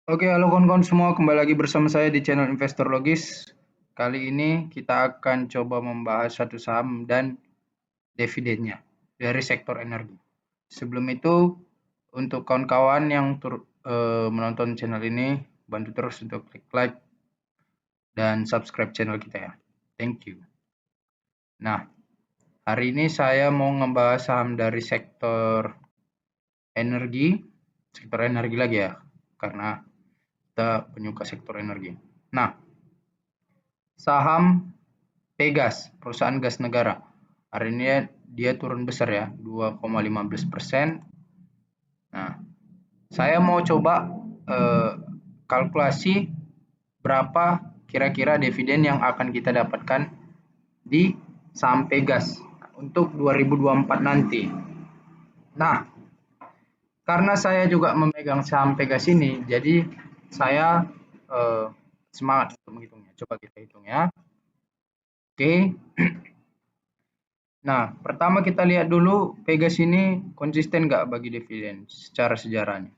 Oke, halo kawan-kawan semua, kembali lagi bersama saya di channel Investor Logis. Kali ini kita akan coba membahas satu saham dan dividennya dari sektor energi. Sebelum itu, untuk kawan-kawan yang menonton channel ini, bantu terus untuk klik like dan subscribe channel kita ya. Thank you. Nah, hari ini saya mau ngebahas saham dari sektor energi lagi ya, karena kita penyuka sektor energi. Nah, saham Pegas, perusahaan gas negara. Hari ini dia turun besar ya, 2,15%. Nah, saya mau coba kalkulasi berapa kira-kira dividen yang akan kita dapatkan di saham Pegas untuk 2024 nanti. Nah, karena saya juga memegang saham Pegas ini, jadi saya eh, semangat untuk menghitungnya. Coba kita hitung ya. Oke. Nah, pertama kita lihat dulu Pegas ini konsisten nggak bagi dividen secara sejarahnya.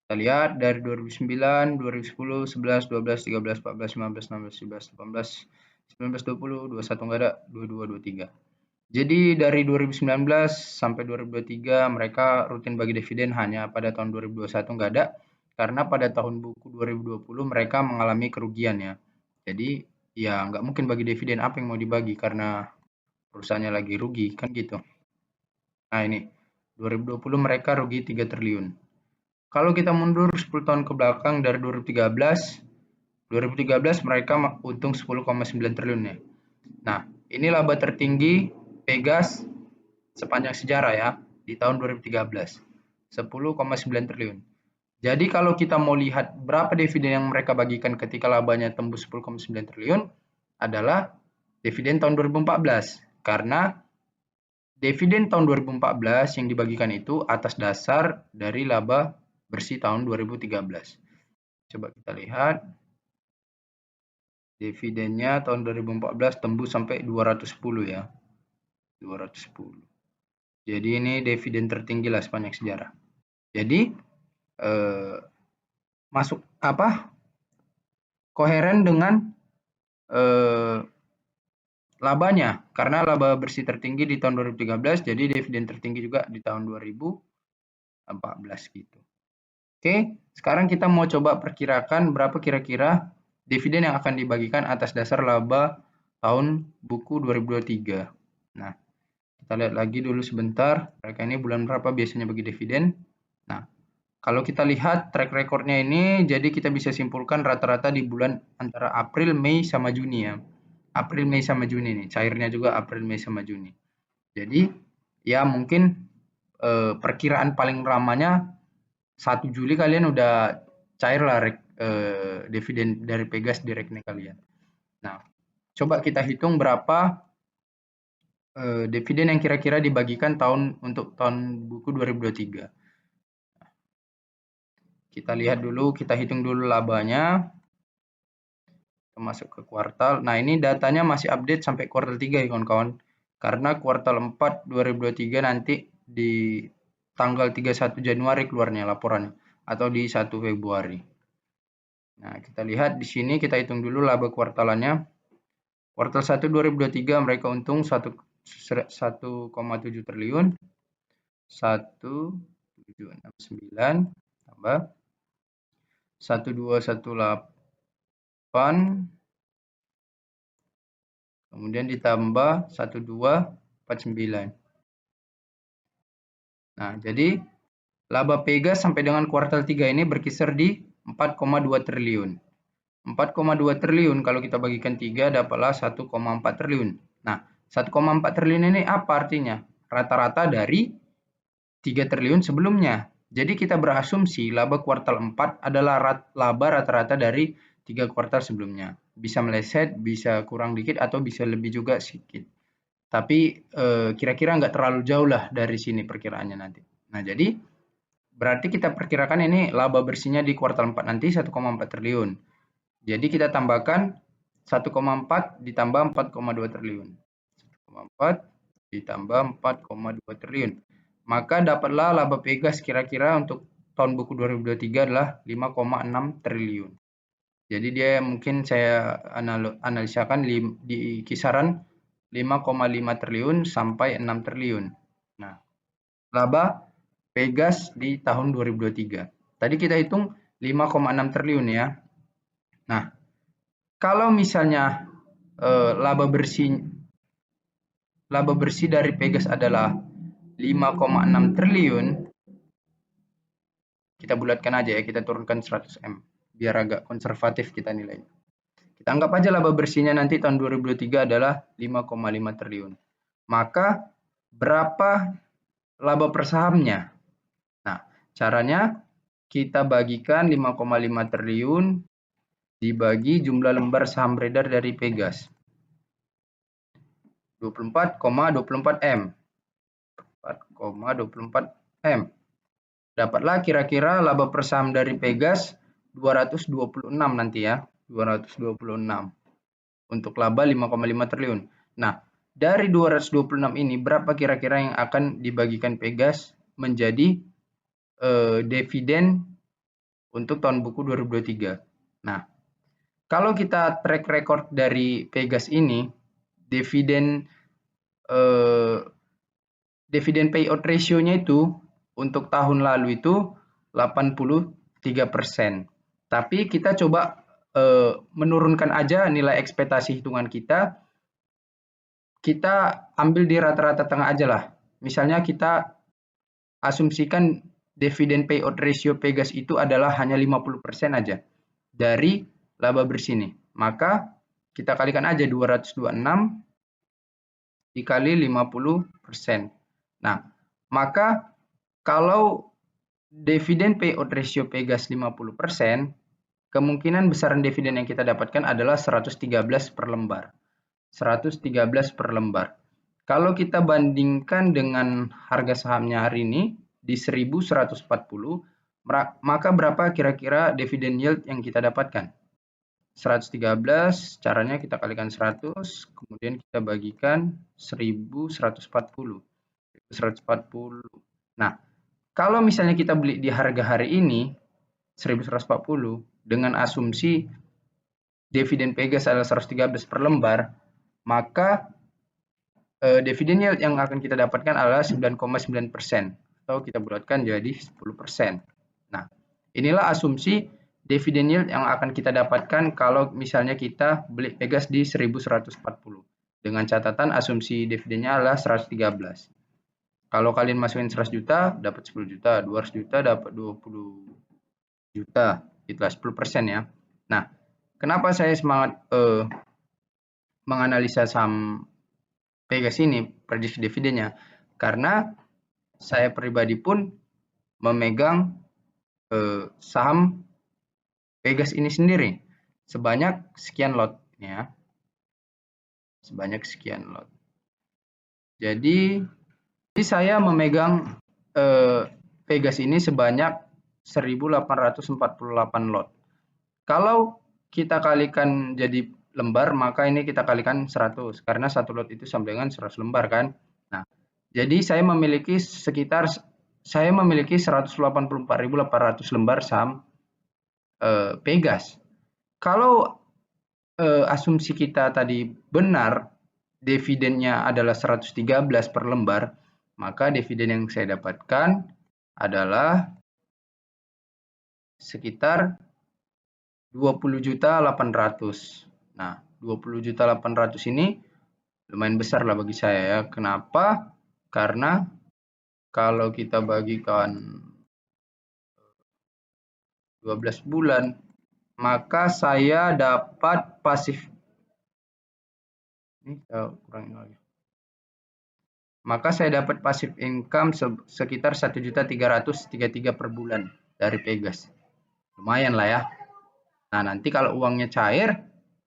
Kita lihat dari 2009, 2010, 11, 12, 13, 14, 15, 16, 17, 18, 19, 20, 21 nggak ada, 22, 23. Jadi dari 2019 sampai 2023 mereka rutin bagi dividen, hanya pada tahun 2021 nggak ada karena pada tahun buku 2020 mereka mengalami kerugian ya. Jadi ya nggak mungkin bagi dividen, apa yang mau dibagi karena perusahaannya lagi rugi kan gitu. Nah ini 2020 mereka rugi 3 triliun. Kalau kita mundur 10 tahun ke belakang dari 2013 mereka untung 10,9 triliun ya. Nah, ini laba tertinggi Pegas sepanjang sejarah ya di tahun 2013. 10,9 triliun. Jadi kalau kita mau lihat berapa dividen yang mereka bagikan ketika labanya tembus 10,9 triliun adalah dividen tahun 2014 karena dividen tahun 2014 yang dibagikan itu atas dasar dari laba bersih tahun 2013. Coba kita lihat. Dividennya tahun 2014 tembus sampai 210 ya. 210. Jadi ini dividen tertinggi lah sepanjang sejarah. Jadi eh, masuk apa? Koheren dengan eh, labanya karena laba bersih tertinggi di tahun 2013, jadi dividen tertinggi juga di tahun 2014 gitu. Oke, sekarang kita mau coba perkirakan berapa kira-kira dividen yang akan dibagikan atas dasar laba tahun buku 2023. Nah, kita lihat lagi dulu sebentar, mereka ini bulan berapa biasanya bagi dividen. Nah, kalau kita lihat track recordnya ini, jadi kita bisa simpulkan rata-rata di bulan antara April, Mei, sama Juni ya. April, Mei, sama Juni nih, cairnya juga April, Mei, sama Juni. Jadi, ya mungkin perkiraan paling lamanya 1 Juli kalian udah cair lah dividen dari Pegas di rekening kalian. Nah, coba kita hitung berapa dividen yang kira-kira dibagikan untuk tahun buku 2023. Kita lihat dulu, kita hitung dulu labanya. Kita masuk ke kuartal. Nah, ini datanya masih update sampai kuartal 3 ya kawan-kawan. Karena kuartal 4 2023 nanti di tanggal 31 Januari keluarnya laporannya atau di 1 Februari. Nah, kita lihat di sini kita hitung dulu laba kuartalannya. Kuartal 1 2023 mereka untung 1,7 triliun. 1,769 tambah 1,218 kemudian ditambah 1,249. Nah, jadi laba Pegas sampai dengan kuartal 3 ini berkisar di 4,2 triliun. 4,2 triliun kalau kita bagikan 3 dapatlah 1,4 triliun. Nah, 1,4 triliun ini apa artinya? Rata-rata dari 3 triliun sebelumnya. Jadi kita berasumsi laba kuartal 4 adalah laba rata-rata dari 3 kuartal sebelumnya. Bisa meleset, bisa kurang dikit, atau bisa lebih juga sedikit. Tapi kira-kira nggak terlalu jauh lah dari sini perkiraannya nanti. Nah, jadi berarti kita perkirakan ini laba bersihnya di kuartal 4 nanti 1,4 triliun. Jadi kita tambahkan 1,4 ditambah 4,2 triliun. 1,4 ditambah 4,2 triliun. Maka dapatlah laba Pegas kira-kira untuk tahun buku 2023 adalah 5,6 triliun. Jadi dia mungkin saya analisakan di kisaran 5,5 triliun sampai 6 triliun. Nah, laba Pegas di tahun 2023. Tadi kita hitung 5,6 triliun ya. Nah, kalau misalnya laba bersih dari Pegas adalah 5,6 triliun, kita bulatkan aja ya, kita turunkan 100 M biar agak konservatif kita nilainya. Kita anggap aja laba bersihnya nanti tahun 2023 adalah 5,5 triliun. Maka berapa laba per sahamnya? Nah, caranya kita bagikan 5,5 triliun dibagi jumlah lembar saham beredar dari Pegas. 24,24 M. 4,24 M. Dapatlah kira-kira laba per saham dari Pegas 226 nanti ya. 226. Untuk laba 5,5 triliun. Nah, dari 226 ini berapa kira-kira yang akan dibagikan Pegas menjadi dividen untuk tahun buku 2023. Nah, kalau kita track record dari Pegas ini, dividen payout ratio-nya itu untuk tahun lalu itu 83%. Tapi kita coba menurunkan aja nilai ekspektasi hitungan kita. Kita ambil di rata-rata tengah aja lah. Misalnya kita asumsikan dividen payout ratio Pegas itu adalah hanya 50% aja dari laba bersih ini. Maka kita kalikan aja 226 dikali 50%. Nah, maka kalau dividen payout ratio Pegas 50%, kemungkinan besaran dividen yang kita dapatkan adalah 113 per lembar. 113 per lembar. Kalau kita bandingkan dengan harga sahamnya hari ini di 1140, maka berapa kira-kira dividen yield yang kita dapatkan? 113, caranya kita kalikan 100, kemudian kita bagikan 1140. 140. Nah, kalau misalnya kita beli di harga hari ini 1140 dengan asumsi dividen Pegas adalah 113 per lembar, maka dividen yield yang akan kita dapatkan adalah 9,9% atau kita bulatkan jadi 10%. Nah, inilah asumsi dividen yield yang akan kita dapatkan kalau misalnya kita beli Pegas di 1140. Dengan catatan asumsi dividennya adalah 113. Kalau kalian masukin 100 juta dapat 10 juta, 200 juta dapat 20 juta, itulah 10% ya. Nah, kenapa saya semangat menganalisa saham Pegas ini, prediksi dividennya? Karena saya pribadi pun memegang saham Pegas ini sendiri sebanyak sekian lot ya. Sebanyak sekian lot. Jadi saya memegang Pegas ini sebanyak 1848 lot. Kalau kita kalikan jadi lembar, maka ini kita kalikan 100 karena satu lot itu sama dengan 100 lembar kan. Nah, jadi saya memiliki 184.800 lembar saham Pegas. Kalau asumsi kita tadi benar, dividennya adalah 113 per lembar, maka dividen yang saya dapatkan adalah sekitar 20.800.000. Nah, 20.800.000 ini lumayan besar lah bagi saya ya. Kenapa? Karena kalau kita bagikan 12 bulan, maka saya dapat pasif. Ini saya kurangin lagi. Maka saya dapat pasif income sekitar 1.333.000 per bulan dari Pegas. Lumayan lah ya. Nah, nanti kalau uangnya cair,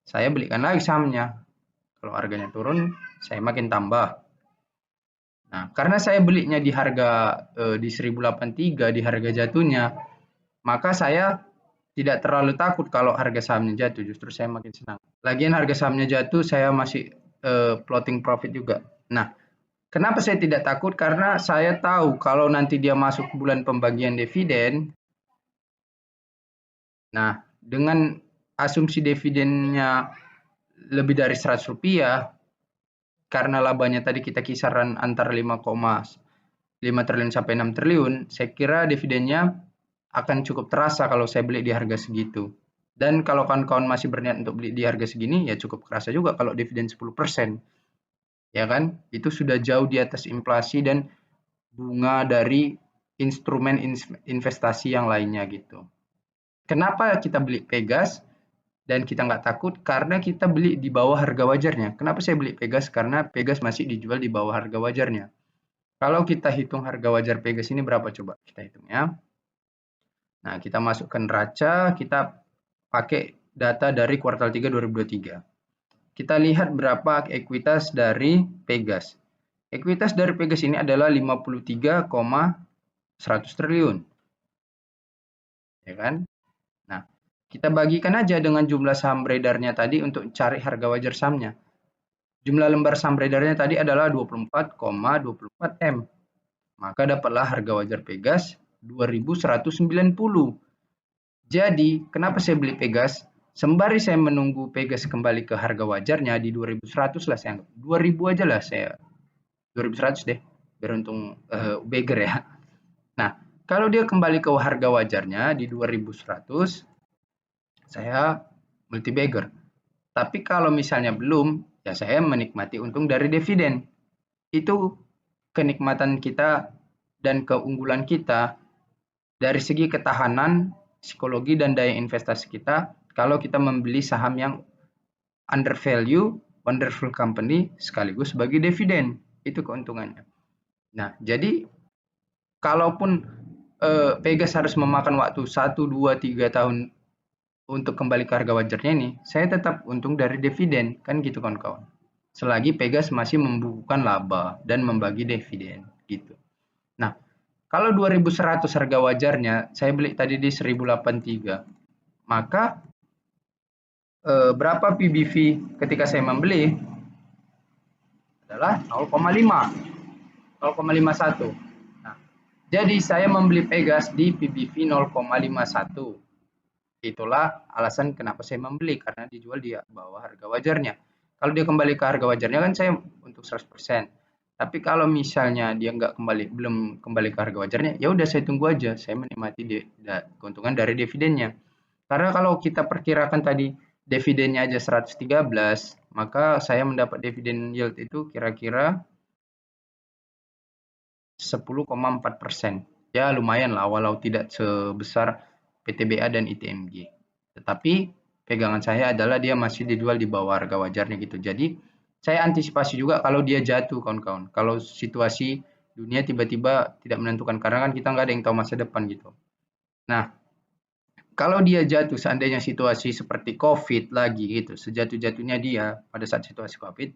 saya belikan lagi sahamnya. Kalau harganya turun, saya makin tambah. Nah, karena saya belinya di harga di 1083 di harga jatuhnya, maka saya tidak terlalu takut kalau harga sahamnya jatuh, justru saya makin senang. Lagian harga sahamnya jatuh, saya masih floating profit juga. Nah, kenapa saya tidak takut? Karena saya tahu kalau nanti dia masuk bulan pembagian dividen, Nah, dengan asumsi dividennya lebih dari Rp100, karena labanya tadi kita kisaran antara 5,5 triliun sampai 6 triliun, saya kira dividennya akan cukup terasa kalau saya beli di harga segitu. Dan kalau kawan-kawan masih berniat untuk beli di harga segini, ya cukup kerasa juga kalau dividen 10%. Ya kan? Itu sudah jauh di atas inflasi dan bunga dari instrumen investasi yang lainnya gitu. Kenapa kita beli Pegas dan kita nggak takut? Karena kita beli di bawah harga wajarnya. Kenapa saya beli Pegas? Karena Pegas masih dijual di bawah harga wajarnya. Kalau kita hitung harga wajar Pegas ini berapa coba? Kita hitung ya. Nah, kita masukkan neraca, kita pakai data dari kuartal 3 2023. Kita lihat berapa ekuitas dari Pegas. Ekuitas dari Pegas ini adalah 53,100 triliun. Ya kan? Nah, kita bagikan aja dengan jumlah saham beredarnya tadi untuk cari harga wajar sahamnya. Jumlah lembar saham beredarnya tadi adalah 24,24 M. Maka dapatlah harga wajar Pegas 2.190. Jadi, kenapa saya beli Pegas? Sembari saya menunggu Pegas kembali ke harga wajarnya di 2.100 lah, saya anggap 2.000 aja lah, saya 2.100 deh, biar untung beggar ya. Nah, kalau dia kembali ke harga wajarnya di 2.100, saya multi bagger. Tapi kalau misalnya belum, ya saya menikmati untung dari dividen. Itu kenikmatan kita dan keunggulan kita dari segi ketahanan, psikologi, dan daya investasi kita kalau kita membeli saham yang under value, wonderful company, sekaligus bagi dividen. Itu keuntungannya. Nah, jadi kalaupun Pegas harus memakan waktu 1, 2, 3 tahun untuk kembali ke harga wajarnya ini, saya tetap untung dari dividen, kan gitu kawan-kawan. Selagi Pegas masih membukukan laba dan membagi dividen, gitu. Nah, kalau 2.100 harga wajarnya, saya beli tadi di 1.083, maka berapa PBV ketika saya membeli? Adalah 0,5, 0,51. Nah, jadi saya membeli Pegas di PBV 0,51. Itulah alasan kenapa saya membeli, karena dijual di bawah harga wajarnya. Kalau dia kembali ke harga wajarnya kan saya untuk 100%. Tapi kalau misalnya dia belum kembali ke harga wajarnya, ya udah saya tunggu aja, saya menikmati keuntungan dari dividennya. Karena kalau kita perkirakan tadi dividennya aja 113, maka saya mendapat dividen yield itu kira-kira 10,4%. Ya lumayan lah, walau tidak sebesar PTBA dan ITMG. Tetapi pegangan saya adalah dia masih dijual di bawah harga wajarnya gitu. Jadi saya antisipasi juga kalau dia jatuh kawan-kawan. Kalau situasi dunia tiba-tiba tidak menentukan, karena kan kita nggak ada yang tahu masa depan gitu. Nah, kalau dia jatuh seandainya situasi seperti COVID lagi gitu, sejatuh-jatuhnya dia pada saat situasi COVID,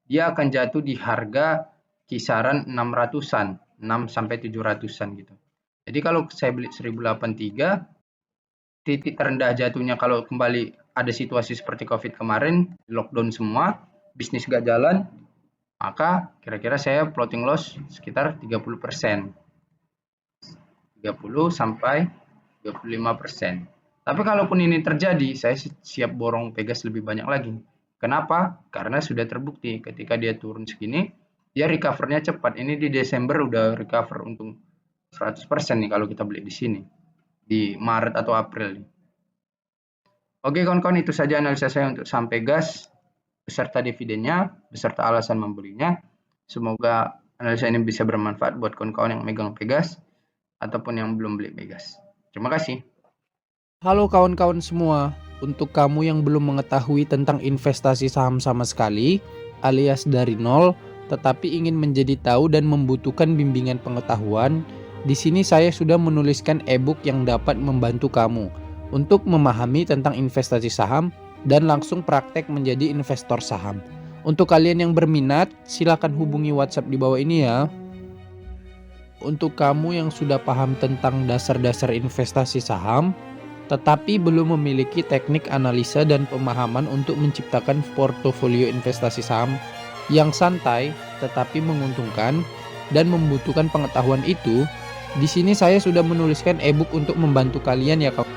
dia akan jatuh di harga kisaran 600-an, 6 sampai 700-an gitu. Jadi kalau saya beli 1083, titik terendah jatuhnya kalau kembali ada situasi seperti COVID kemarin, lockdown semua, bisnis gak jalan, maka kira-kira saya floating loss sekitar 30%. 30 sampai 25%. Tapi kalaupun ini terjadi, saya siap borong Pegas lebih banyak lagi. Kenapa? Karena sudah terbukti ketika dia turun segini, dia recover-nya cepat. Ini di Desember udah recover untung 100% nih kalau kita beli di sini. Di Maret atau April. Oke kawan-kawan, itu saja analisa saya untuk saham Pegas beserta dividennya, beserta alasan membelinya. Semoga analisa ini bisa bermanfaat buat kawan-kawan yang megang Pegas ataupun yang belum beli Pegas. Terima kasih. Halo kawan-kawan semua, untuk kamu yang belum mengetahui tentang investasi saham sama sekali, alias dari nol, tetapi ingin menjadi tahu dan membutuhkan bimbingan pengetahuan, di sini saya sudah menuliskan e-book yang dapat membantu kamu untuk memahami tentang investasi saham dan langsung praktek menjadi investor saham. Untuk kalian yang berminat, silakan hubungi WhatsApp di bawah ini ya. Untuk kamu yang sudah paham tentang dasar-dasar investasi saham, tetapi belum memiliki teknik analisa dan pemahaman untuk menciptakan portofolio investasi saham yang santai tetapi menguntungkan dan membutuhkan pengetahuan itu, di sini saya sudah menuliskan e-book untuk membantu kalian ya kawan.